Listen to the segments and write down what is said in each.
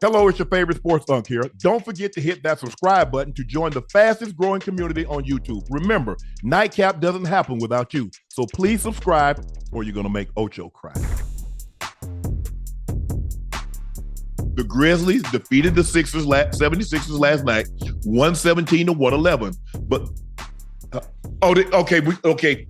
Hello, it's your favorite sports Unc here. Don't forget to hit that subscribe button to join the fastest growing community on YouTube. Remember, Nightcap doesn't happen without you. So please subscribe or you're going to make Ocho cry. The Grizzlies defeated the 76ers last night, 117 to 111. But, okay.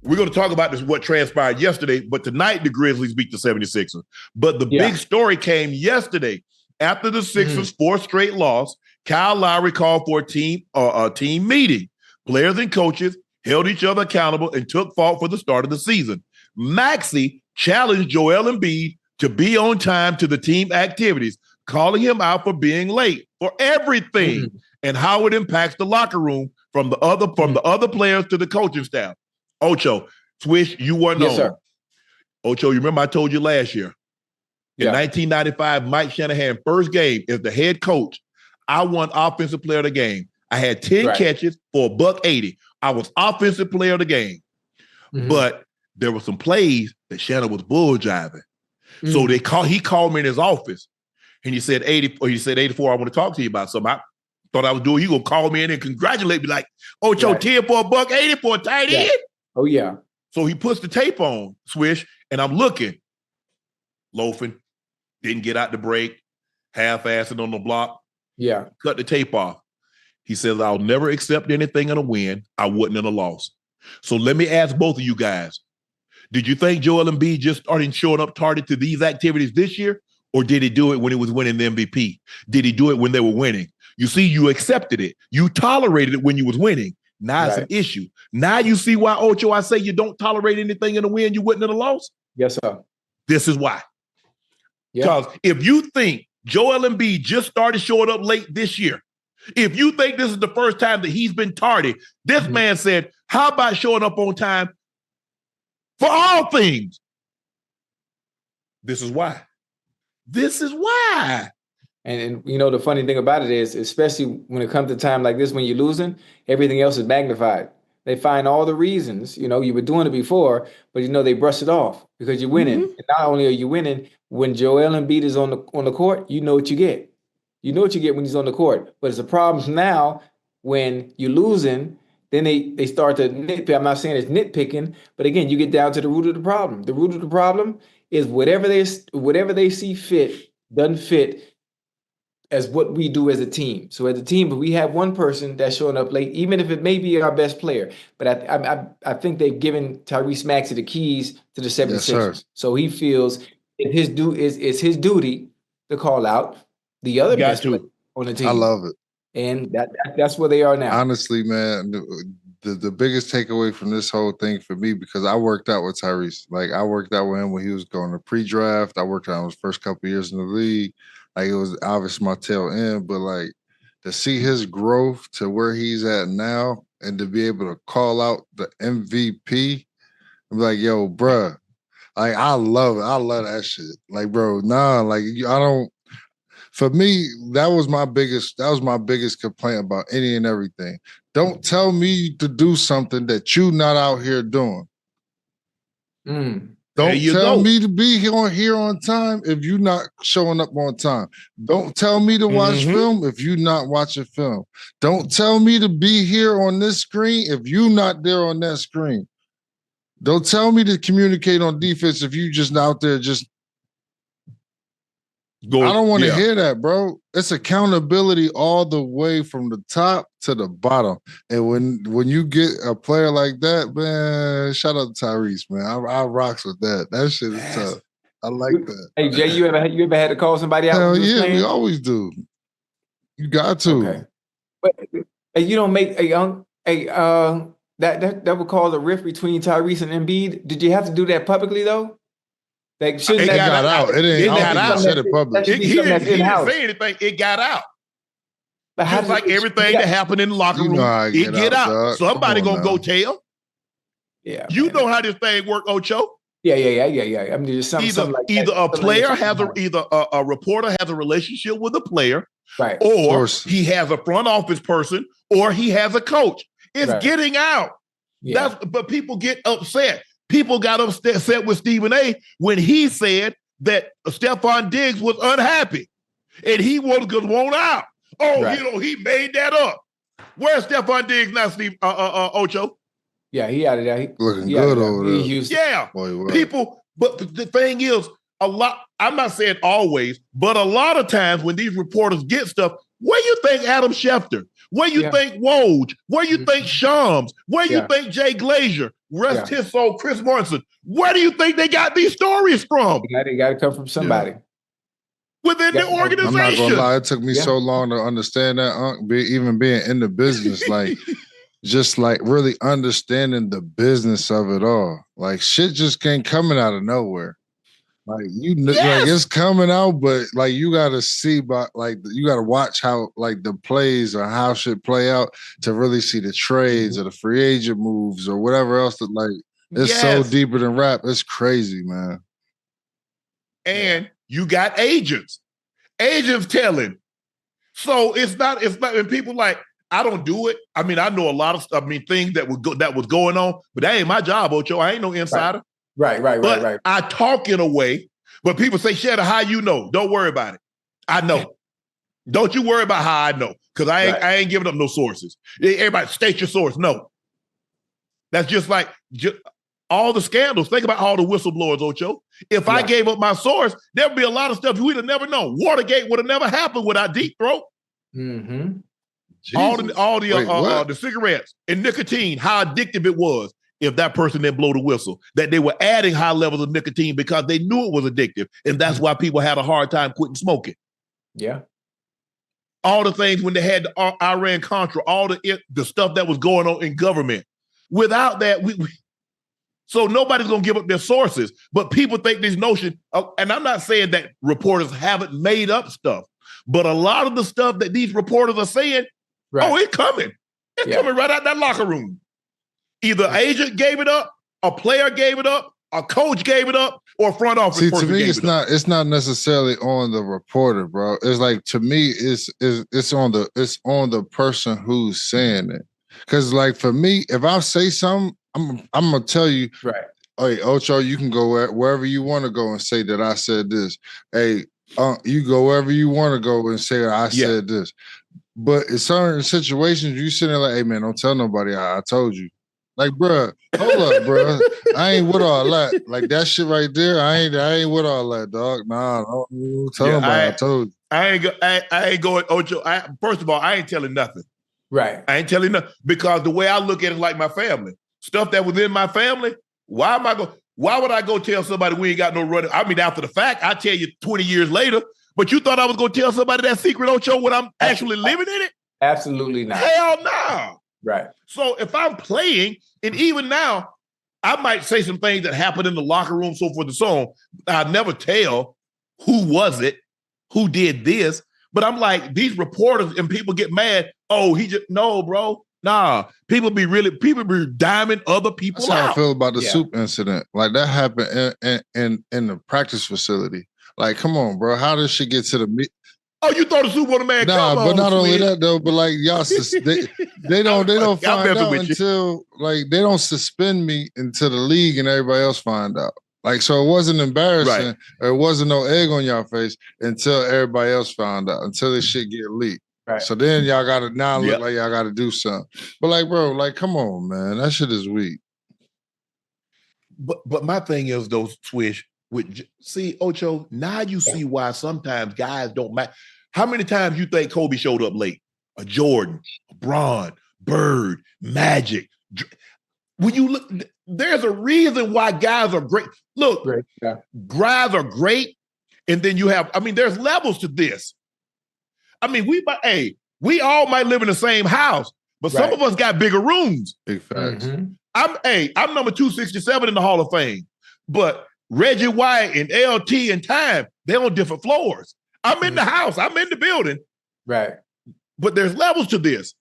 We're going to talk about this, what transpired yesterday, but tonight the Grizzlies beat the 76ers. But the big story came yesterday. After the Sixers' fourth straight loss, Kyle Lowry called for a team meeting. Players and coaches held each other accountable and took fault for the start of the season. Maxey challenged Joel Embiid to be on time to the team activities, calling him out for being late for everything and how it impacts the locker room from the other players to the coaching staff. Ocho, Swish, you weren't on. Sir. Ocho, you remember I told you last year, in 1995, Mike Shanahan, first game as the head coach, I won Offensive Player of the Game. I had 10 catches for $180. I was Offensive Player of the Game. But there were some plays that Shannon was bull jiving. So he called me in his office and he said 84, I want to talk to you about something. I thought I was doing, you gonna call me in and congratulate me like, Ocho, 10 for $180 for a tight end. Oh, yeah. So he puts the tape on, Swish, and I'm looking, loafing, didn't get out the break, half-assing on the block. Yeah. Cut the tape off. He says, I'll never accept anything in a win I wouldn't in a loss. So let me ask both of you guys, did you think Joel Embiid just started showing up targeted to these activities this year? Or did he do it when he was winning the MVP? Did he do it when they were winning? You see, you accepted it. You tolerated it when you was winning. Now it's an issue. Now you see why, Ocho, I say you don't tolerate anything in a win you wouldn't in a loss? Yes, sir. This is why. Because if you think Joel Embiid just started showing up late this year, if you think this is the first time that he's been tardy, this man said, how about showing up on time for all things? This is why. This is why. And you know, the funny thing about it is, especially when it comes to time like this, when you're losing, everything else is magnified. They find all the reasons, you know, you were doing it before, but you know, they brush it off because you're winning. And not only are you winning, when Joel Embiid is on the court, you know what you get. You know what you get when he's on the court. But it's a problem now when you're losing, then they start to nitpick. I'm not saying it's nitpicking, but again, you get down to the root of the problem. The root of the problem is whatever they see fit doesn't fit as what we do as a team. So as a team, if we have one person that's showing up late, even if it may be our best player, but I think they've given Tyrese Maxey the keys to the 76ers. Yes, so he feels it's his duty to call out the other best player on the team. I love it. And that's where they are now. Honestly, man, the biggest takeaway from this whole thing for me, because I worked out with Tyrese. Like, I worked out with him when he was going to pre-draft. I worked out him his first couple of years in the league. Like, it was obviously my tail end, but like to see his growth to where he's at now and to be able to call out the MVP, I'm like, yo, bruh, like, I love it. I love that shit. Like, bro, for me, that was my biggest complaint about any and everything. Don't tell me to do something that you not out here doing. Don't tell me to be here on time if you're not showing up on time. Don't tell me to watch film if you're not watching film. Don't tell me to be here on this screen if you're not there on that screen. Don't tell me to communicate on defense if you just out there just going. I don't want to hear that, bro. It's accountability all the way from the top to the bottom. And when you get a player like that, man, shout out to Tyrese, man. I rocks with that. That shit is tough. I like that. Hey, Jay, you ever had to call somebody out? Hell yeah, we always do. You got to. Okay. But you don't make that would cause a rift between Tyrese and Embiid. Did you have to do that publicly though? Like, it got out. It got out. Said it publicly. He didn't say anything. It got out. But just like everything that happened in the locker room, it get out. Dog. Somebody gonna go tell. Yeah, you know how this thing work, Ocho. Yeah. I mean, just something like either that. A player has a reporter has a relationship with a player, right? Or he has a front office person, or he has a coach. It's getting out. Yeah. But people get upset. People got upset with Stephen A. when he said that Stephon Diggs was unhappy. And he was going out. Oh, Right. he made that up. Where's Stephon Diggs now, Steve Ocho? Yeah, he out of there. Looking good over there. Yeah. Boy, People, but the thing is, I'm not saying always, but a lot of times when these reporters get stuff, where you think Adam Schefter? Where you think Woj? Where you think Shams? Where you think Jay Glazier? Rest his soul, Chris Morrison. Where do you think they got these stories from? They got to come from somebody. Within the organization. I'm not gonna lie, it took me so long to understand that, even being in the business, like just like really understanding the business of it all. Like shit just ain't coming out of nowhere. Like like it's coming out, but like you gotta see, you gotta watch how like the plays or how shit play out to really see the trades or the free agent moves or whatever else that like it's so deeper than rap. It's crazy, man. And you got agents telling. So it's not, and people like, I don't do it. I mean, I know a lot of stuff. I mean, things that was going on, but that ain't my job, Ocho. I ain't no insider. Right. I talk in a way, but people say, Shadow, how you know? Don't worry about it. I know. Don't you worry about how I know, because I ain't giving up no sources. Everybody state your source. No. That's just like all the scandals. Think about all the whistleblowers, Ocho. If I gave up my source, there'd be a lot of stuff we'd have never known. Watergate would have never happened without Deep Throat. Mm-hmm. All the cigarettes and nicotine, how addictive it was. If that person didn't blow the whistle, that they were adding high levels of nicotine because they knew it was addictive. And that's why people had a hard time quitting smoking. Yeah. All the things when they had the Iran-Contra, all the stuff that was going on in government. Without that, so nobody's going to give up their sources. But people think this notion, and I'm not saying that reporters haven't made up stuff, but a lot of the stuff that these reporters are saying, it's coming. It's coming right out that locker room. Either agent gave it up, a player gave it up, a coach gave it up, or front office person to me, gave it's not. It's not necessarily on the reporter, bro. It's like, to me, it's on the person who's saying it. Because like for me, if I say something, I'm gonna tell you, hey, Ocho, you can go wherever you want to go and say that I said this. Hey, you go wherever you want to go and say I said this. But in certain situations, you sitting there like, hey man, don't tell nobody I told you. Like, bro, hold up, bro. I ain't with all that. Like that shit right there. I ain't with all that, dog. Nah, don't tell nobody I told you. I ain't going, Ocho. First of all, I ain't telling nothing. Right. I ain't telling nothing because the way I look at it, like my family, stuff that was in my family. Why would I go tell somebody we ain't got no running? I mean, after the fact, I tell you 20 years later. But you thought I was going to tell somebody that secret, Ocho, when I'm actually living in it? Absolutely not. Hell no. Right. So if I'm playing, and even now, I might say some things that happened in the locker room, so forth and so on. I'll never tell who was it, who did this. But I'm like, these reporters and people get mad. Oh, no, bro. Nah. People be diming other people That's out. how I feel about the soup incident. Like that happened in the practice facility. Like, come on, bro. How does shit get to the meet? Oh, you thought the Super Bowl man? Nah, but not only that though, but like y'all, they don't find out until like they don't suspend me until the league and everybody else find out. Like, so it wasn't embarrassing, or it wasn't no egg on y'all face until everybody else found out, until this shit get leaked. Right. So then y'all gotta look like y'all gotta do something. But like, bro, like, come on, man, that shit is weak. But my thing is though, Swish. See, Ocho, now you see why sometimes guys don't matter. How many times you think Kobe showed up late? A Jordan, a Bron, Bird, Magic. When you look, there's a reason why guys are great. Look, guys are great, and then you have, I mean, there's levels to this. I mean, we all might live in the same house, but some of us got bigger rooms. Big facts. Mm-hmm. I'm number 267 in the Hall of Fame, but Reggie White and LT and Time, they're on different floors. I'm in the house. I'm in the building. Right. But there's levels to this.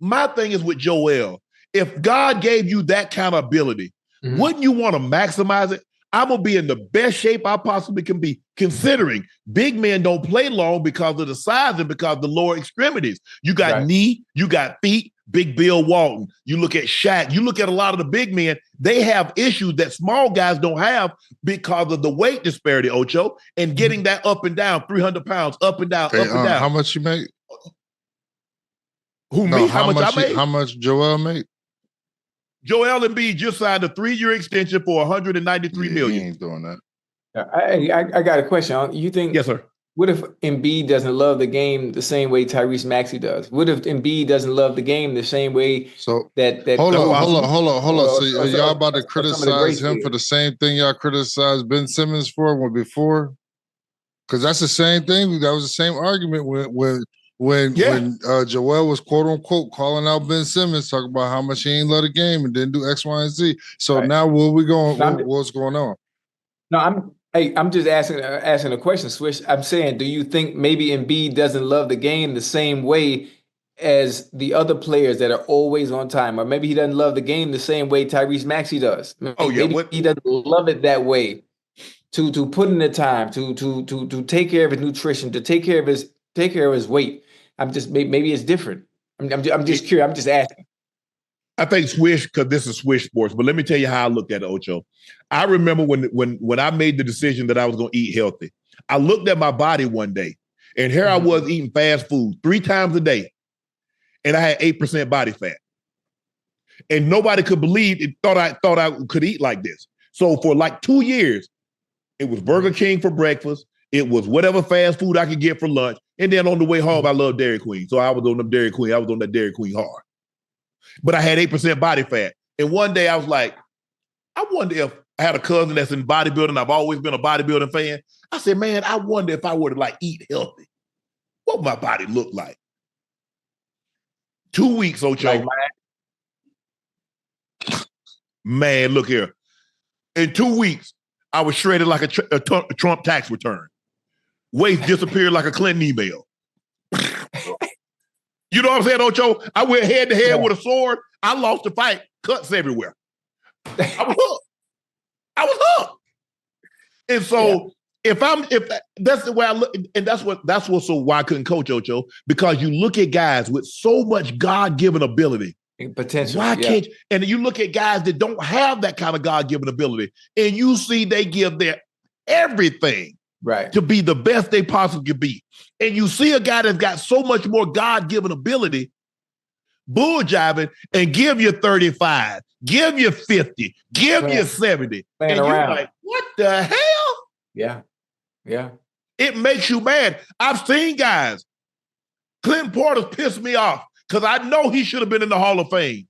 My thing is with Joel, if God gave you that kind of ability, wouldn't you want to maximize it? I'm going to be in the best shape I possibly can be, considering big men don't play long because of the size and because of the lower extremities. You got knee, you got feet, Big Bill Walton, you look at Shaq, you look at a lot of the big men, they have issues that small guys don't have because of the weight disparity, Ocho, and getting that up and down, 300 pounds, up and down, Hey, up and down. how much you make? Who, me? How much I made? How much Joel made? Joel Embiid just signed a 3-year extension for $193 million. He ain't doing that. I got a question. You think? Yes, sir. What if Embiid doesn't love the game the same way Tyrese Maxey does? What if Embiid doesn't love the game the same way that hold on. So y'all about to some criticize him for the same thing y'all criticized Ben Simmons for before? Because that's the same thing. That was the same argument when Joel was quote unquote calling out Ben Simmons, talking about how much he ain't love the game and didn't do X, Y, and Z. So now where we going? What's going on? No, I'm just asking a question, Swish. I'm saying, do you think maybe Embiid doesn't love the game the same way as the other players that are always on time, or maybe he doesn't love the game the same way Tyrese Maxey does? Maybe he doesn't love it that way. To put in the time, to take care of his nutrition, to take care of his weight. Maybe it's different. I'm just curious. I'm just asking. I think Swish, because this is Swish Sports, but let me tell you how I looked at it, Ocho. I remember when I made the decision that I was going to eat healthy. I looked at my body one day, and here I was eating fast food 3 times a day, and I had 8% body fat. And nobody could believe it. Thought I could eat like this. So for like 2 years, it was Burger King for breakfast. It was whatever fast food I could get for lunch. And then on the way home, I loved Dairy Queen. So I was on that Dairy Queen hard. But I had 8% body fat. And one day I was like, I wonder if I had a cousin that's in bodybuilding. I've always been a bodybuilding fan. I said, man, I wonder if I were to like eat healthy, what would my body look like? 2 weeks, Ocho. Man, look here. In 2 weeks, I was shredded like a Trump tax return. Waist disappeared like a Clinton email. You know what I'm saying, Ocho? I went head to head with a sword. I lost the fight. Cuts everywhere. I was hooked. And so if that's the way I look, and that's why I couldn't coach, Ocho, because you look at guys with so much God-given ability. Potential. Why can't you? And you look at guys that don't have that kind of God-given ability, and you see they give their everything to be the best they possibly could be. And you see a guy that's got so much more God-given ability, bull jiving, and give you 35, give you 50, give you 70. And you're like, what the hell? Yeah. It makes you mad. I've seen guys. Clinton Porter's pissed me off because I know he should have been in the Hall of Fame,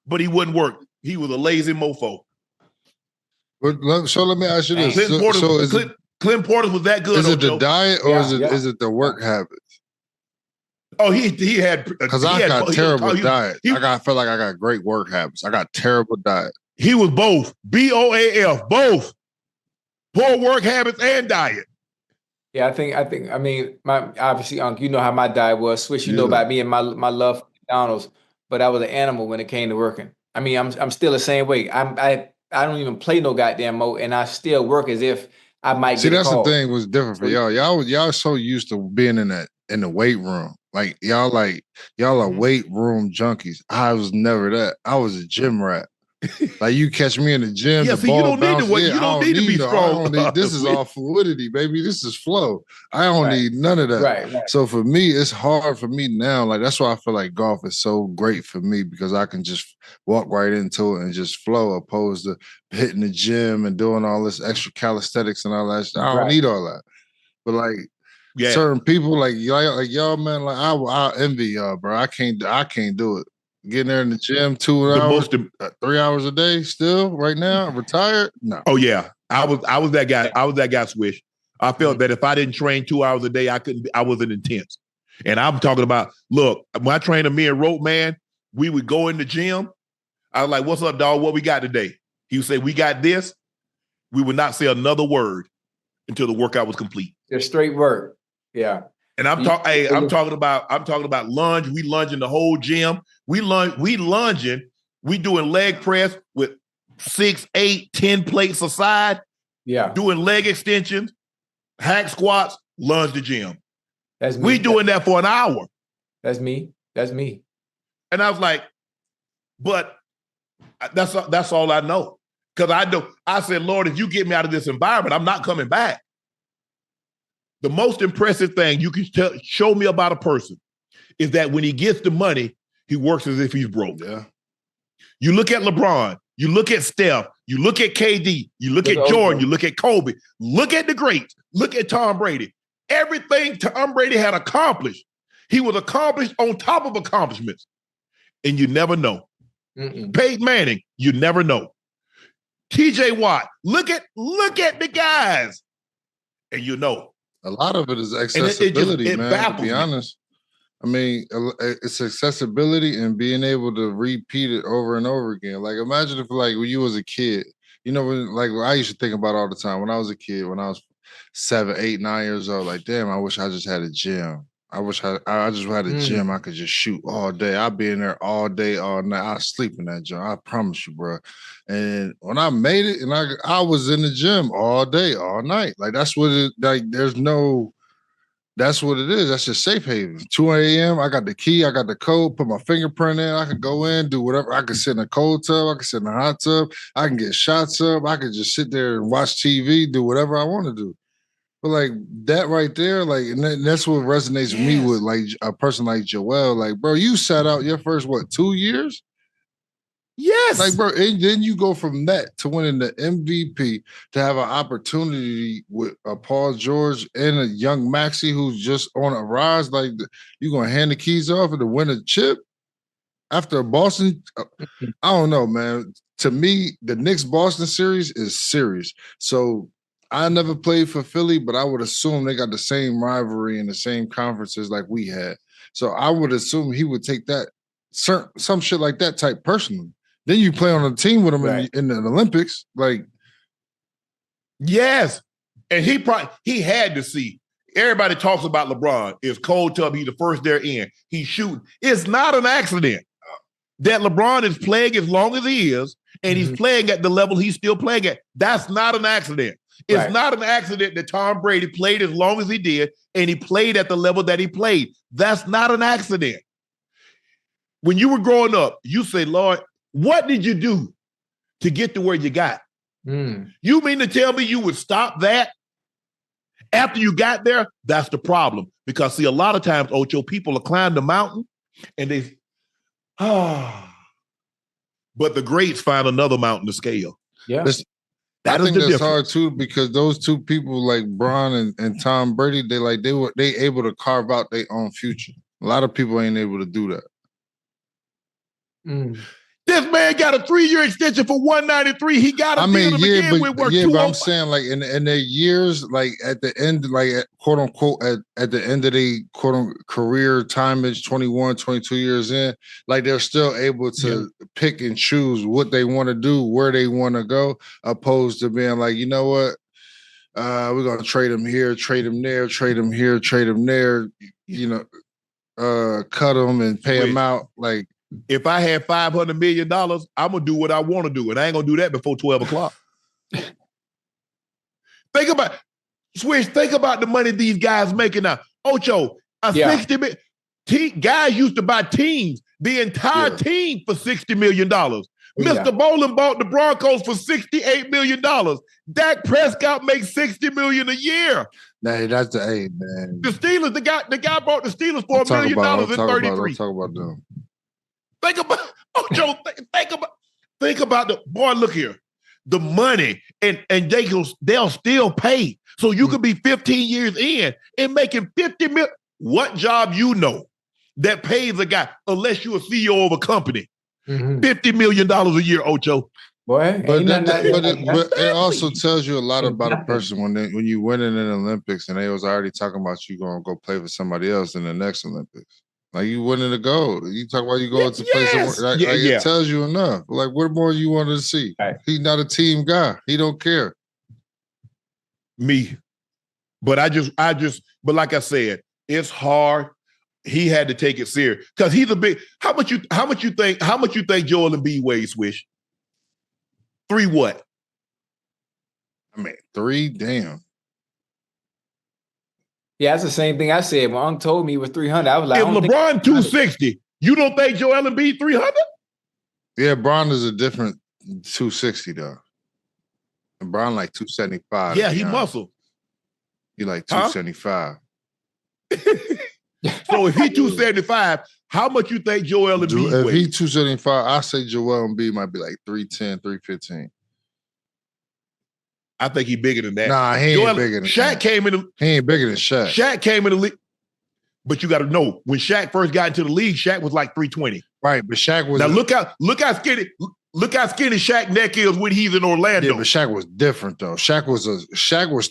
but he wouldn't work. He was a lazy mofo. So let me ask you this. Clinton Porter was that good. Is it the diet or is it the work habits? Oh, he had because I got terrible diet. I feel like I got great work habits. I got terrible diet. He was both BOAF, both poor work habits and diet. Yeah, I mean, obviously, Unc, you know how my diet was. Swish, you know about me and my love for McDonald's, but I was an animal when it came to working. I mean, I'm still the same way. I don't even play no goddamn mo, and I still work as if I might get a call. See, that's the thing was different for y'all. Y'all so used to being in the weight room. Like y'all are weight room junkies. I was never that. I was a gym rat. Like you catch me in the gym. Yeah, the ball you don't bounces. need to. You don't need to be strong. This is all fluidity, baby. This is flow. I don't need none of that. Right. So for me, it's hard for me now. Like that's why I feel like golf is so great for me because I can just walk right into it and just flow, opposed to hitting the gym and doing all this extra calisthenics and all that. I don't need all that. But like certain people, like y'all, man, like I envy y'all, bro. I can't do it. Getting there in the gym 2 hours, 3 hours a day still right now, retired? No. Oh yeah. I was that guy. I was that guy, Swish. I felt that if I didn't train 2 hours a day, I wasn't intense. And I'm talking about, look, when I trained me and Rope Man, we would go in the gym. I was like, what's up, dog? What we got today? He would say, we got this. We would not say another word until the workout was complete. Just straight work. Yeah. And I'm talking about lunge. We lunging the whole gym. We lunging. We doing leg press with 6, 8, 10 plates aside. Yeah. Doing leg extensions, hack squats, lunge the gym. That's me. We doing that for an hour. That's me. And And I was like, but that's all I know. Because I said, Lord, if you get me out of this environment, I'm not coming back. The most impressive thing you can show me about a person is that when he gets the money, he works as if he's broke. Yeah. You look at LeBron, you look at Steph, you look at KD, you look at Jordan, you look at Kobe, look at the greats, look at Tom Brady. Everything Tom Brady had accomplished, he was accomplished on top of accomplishments. And you never know. Peyton Manning, you never know. TJ Watt, look at the guys, and you know. A lot of it is accessibility, it man, to be honest. I mean, it's accessibility and being able to repeat it over and over again. Like, imagine if, like, when you was a kid, you know, when I used to think about all the time when I was a kid, when I was 7, 8, 9 years old, like, damn, I wish I just had a gym. I wish I just had a gym I could just shoot all day. I'd be in there all day, all night. I'd sleep in that gym. I promise you, bro. And when I made it, and I was in the gym all day, all night. Like, that's what it, like, that's what it is. That's your safe haven. 2 a.m., I got the key, I got the code, put my fingerprint in, I can go in, do whatever. I can sit in a cold tub, I can sit in a hot tub, I can get shots up, I can just sit there and watch TV, do whatever I want to do. But like that right there, like, and that's what resonates with me with like a person like Joel. Like, bro, you sat out your first 2 years? Yes. Like, bro, and then you go from that to winning the MVP, to have an opportunity with Paul George and a young Maxey who's just on a rise. Like, you gonna hand the keys off and to win a chip after Boston? I don't know, man. To me, the Knicks-Boston series is serious. So I never played for Philly, but I would assume they got the same rivalry and the same conferences like we had. So I would assume he would take that some shit like that type personally. Then you play on a team with him in the Olympics, like. Yes, and he had to see. Everybody talks about LeBron. It's cold tub. He's the first there in. He's shooting. It's not an accident that LeBron is playing as long as he is, and he's playing at the level he's still playing at. That's not an accident. It's not an accident that Tom Brady played as long as he did, and he played at the level that he played. That's not an accident. When you were growing up, you say, Lord, what did you do to get to where you got? You mean to tell me you would stop that after you got there? That's the problem. Because, see, a lot of times, Ocho, people will climb the mountain and but the greats find another mountain to scale. Yeah. I think that's hard too, because those two people like Bron and Tom Brady, they able to carve out their own future. A lot of people ain't able to do that. This man got a 3-year extension for $193. He got a deal to begin with worth $205. But I'm saying, like, in their years, like at the end, like quote unquote, at the end of their quote unquote career time is 21, 22 years in, like they're still able to pick and choose what they want to do, where they want to go, opposed to being like, you know what, we're gonna trade him here, trade him there, trade him here, trade him there, you know, cut him and pay him out. Like, if I had $500 million, I'm going to do what I want to do. And I ain't going to do that before 12 o'clock. Think about the money these guys making now. Ocho, 60 million. Guys used to buy teams, the entire team for $60 million. Mr. Bowling bought the Broncos for $68 million. Dak Prescott makes $60 million a year. Nah, that's the man. The Steelers, the guy bought the Steelers for $1 million in 33. Talk about them. Think about Ocho. Think about the boy. Look here, the money, and they'll still pay. So you could be 15 years in and making $50 million. What job you know that pays a guy, unless you're a CEO of a company, $50 million a year, Ocho? Boy, but it also tells you a lot about a person when you win in the Olympics and they was already talking about you going to go play for somebody else in the next Olympics. Like, you winning the gold. You talk about you going to play somewhere. It tells you enough. Like, what more you wanted to see? Right. He's not a team guy. He don't care. Me. But but like I said, it's hard. He had to take it serious. Because he's a big, how much you think Joel Embiid weighs, Swish? 3 what? I mean, 3, damn. Yeah, that's the same thing I said. When Unc told me he was 300, I was like, if LeBron 260, You don't think Joel Embiid 300? Yeah, Bron is a different 260 though. And Bron like 275. Yeah, he muscle. He like 275. So if he 275, how much you think Joel Embiid If weighs? he 275, I say Joel Embiid might be like 310, 315. I think he bigger than that. Nah, he ain't bigger than Shaq that. came in. He ain't bigger than Shaq. Shaq came in the league. But you got to know, when Shaq first got into the league, Shaq was like 320. Right, but Shaq was. Now look how skinny Shaq neck is when he's in Orlando. Yeah, but Shaq was different though. Shaq was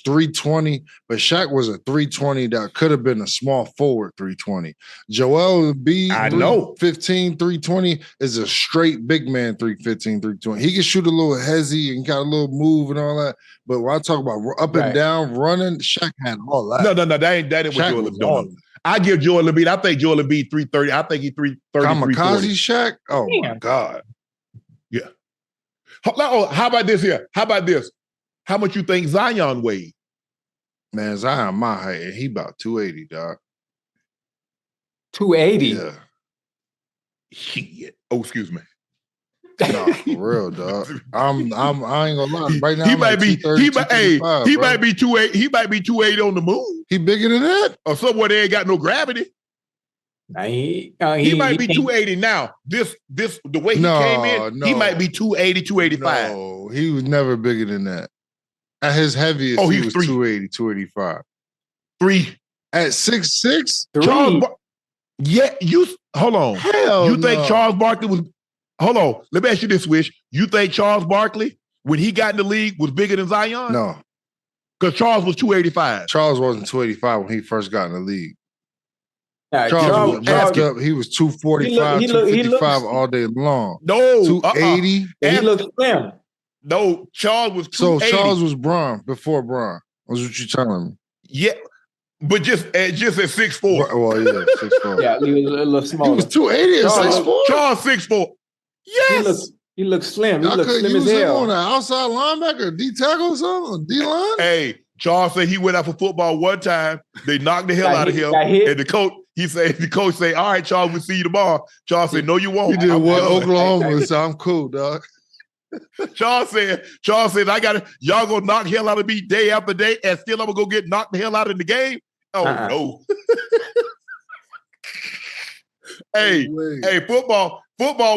320, but Shaq was a 320 that could have been a small forward 320. Joel Embiid, I know. 315, 320 is a straight big man 315, 320. He can shoot a little hezzy and got a little move and all that. But when I talk about up and down running, Shaq had all that. No, that ain't what Joel Embiid doing. I give Joel Embiid. I think Joel Embiid 330. I think he's 330. Kamikaze Shaq? Oh my God. Yeah. How about this here? How about this? How much you think Zion weighed? Man, Zion my height, and he about 280, dog. 280? Yeah. Shit. Oh, excuse me. No, for real, dog. I ain't gonna lie. Right now, He might be 280. He might be 280 on the moon. He bigger than that? Or somewhere they ain't got no gravity. He might be 280 now. The way he came in, he might be 280, 285. No, he was never bigger than that. At his heaviest, he was 280, 285. 3. At 6'6"? Hold on. Hell you think Charles Barkley was... Hold on. Let me ask you this, Wish. You think Charles Barkley, when he got in the league, was bigger than Zion? No. Because Charles was 285. Charles wasn't 285 when he first got in the league. Charles he was 245, 255 all day long. No. 280. He looked slim. No, Charles was 280. So Charles was Bron before Bron. Was what you telling me? Yeah. But just at 6'4". Well, yeah, 6'4". Yeah, he was a little smaller. He was 280 at 6'4". Charles 6'4". Yes. He looked slim. He looked slim as hell. On an outside linebacker, D tackle or something, D line. Hey, Charles said he went out for football one time. They knocked the hell out of him, and the coach said, "All right, Charles, we'll see you tomorrow." Charles said, "No, you won't." He did Oklahoma, so I'm cool, dog. Charles said, y'all gonna knock hell out of me day after day, and still I'm gonna go get knocked the hell out in the game. Oh no. Hey, football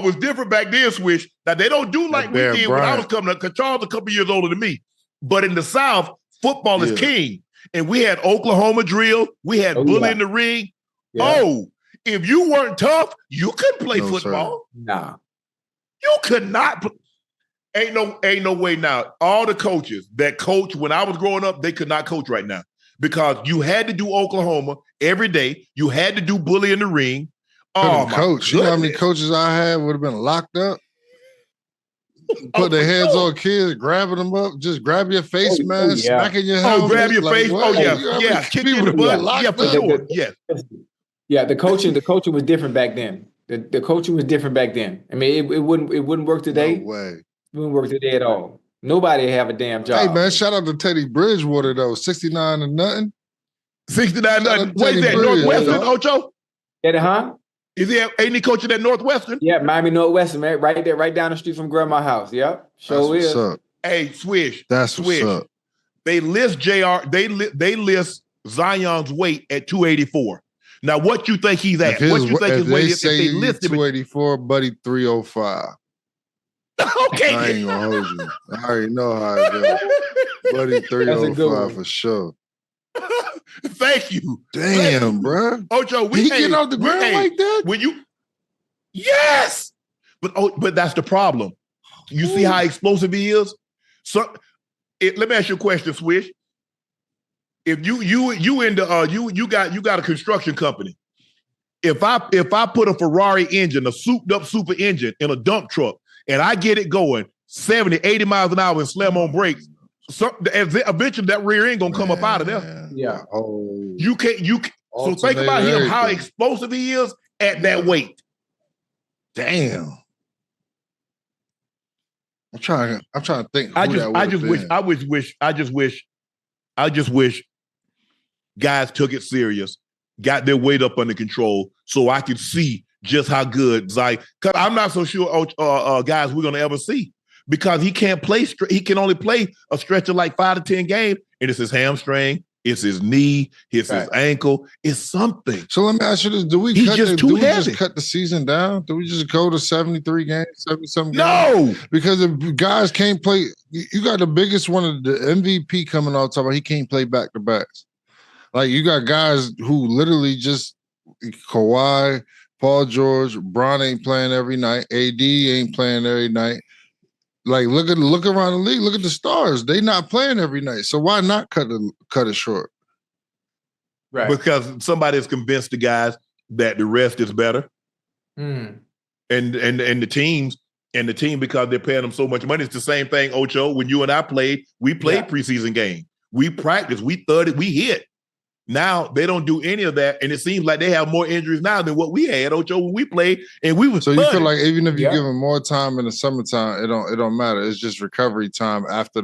was different back then, Swish. Now they don't do like we did when I was coming up, because Charles a couple years older than me. But in the South, football is king. And we had Oklahoma drill, we had bully in the ring. Yeah. Oh, if you weren't tough, you couldn't play football. Sir. Nah. You could not Ain't no way now. All the coaches that coach when I was growing up, they could not coach right now. Because you had to do Oklahoma every day. You had to do bully in the ring. Oh, coach. You know how many coaches I had would have been locked up? Put their hands on kids, grabbing them up, just grab your face mask, smacking your head. Oh, grab your face. What? Yeah. Kick you in the butt. Yeah, for sure. Yeah. Yeah, the coaching was different back then. The coaching was different back then. I mean, it wouldn't work today. No way. It wouldn't work today at all. Nobody have a damn job. Hey man, shout out to Teddy Bridgewater though. 69 to nothing. 69 nothing. Wait, is that Northwestern, Ocho? Yeah, Ain't he coaching at Northwestern? Yeah, Miami Northwestern, man. Right there, right down the street from Grandma's house. Yep. Sure is. Up. Hey, Swish. That's what's up. They list they list Zion's weight at 284. Now, what you think he's at? What you think his weight is? If they list him 284, buddy, 305. Okay. I ain't gonna hold you. I already know how it goes. Buddy, 305 for sure. Thank you. Damn, bro. Ocho, he get off the ground like that? Yes. But that's the problem. You see how explosive he is? So let me ask you a question, Swish. If you got a construction company. If I put a Ferrari engine, a souped up super engine in a dump truck, and I get it going 70, 80 miles an hour and slam on brakes, eventually that rear end gonna come up out of there. Yeah. Oh. So think about him, how explosive he is at that weight. Damn. I'm trying to think. I just wish guys took it serious, got their weight up under control, so I could see just how good Zion. Because I'm not so sure, guys, we're gonna ever see because he can't play. He can only play a stretch of like 5 to 10 games, and it's his hamstring, it's his knee, it's his ankle, it's something. So let me ask you this: Do we just cut the season down? Do we just go to 73 games, 70-something games? No, because if guys can't play, you got the biggest one of the MVP coming out talking about he can't play back to backs. Like you got guys who literally just Kawhi, Paul George, Bron ain't playing every night, AD ain't playing every night. Like look around the league, look at the stars. They not playing every night. So why not cut it short? Right. Because somebody has convinced the guys that the rest is better. And the team, because they're paying them so much money. It's the same thing, Ocho. When you and I played, we played preseason game. We practiced, we thudded, we hit. Now they don't do any of that, and it seems like they have more injuries now than what we had, Ocho, when we played, and we was. So you feel like even if you give them more time in the summertime, it don't matter. It's just recovery time after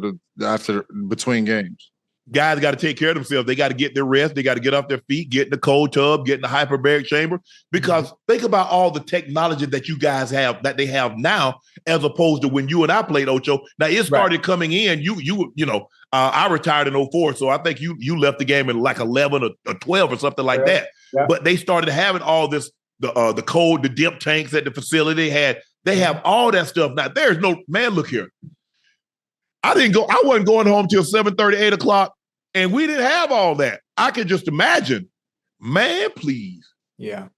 between games. Guys got to take care of themselves. They got to get their rest. They got to get off their feet, get in the cold tub, get in the hyperbaric chamber. Because think about all the technology that you guys have, that they have now, as opposed to when you and I played, Ocho. Now it started coming in. You know, I retired in 04, so I think you left the game in like 11 or 12 or something like that. Yeah. But they started having all this, the dip tanks at the facility. They have all that stuff. Now there's no, man, look here. I wasn't going home till 7:30, 8 o'clock, and we didn't have all that. I can just imagine. Man, please. Yeah.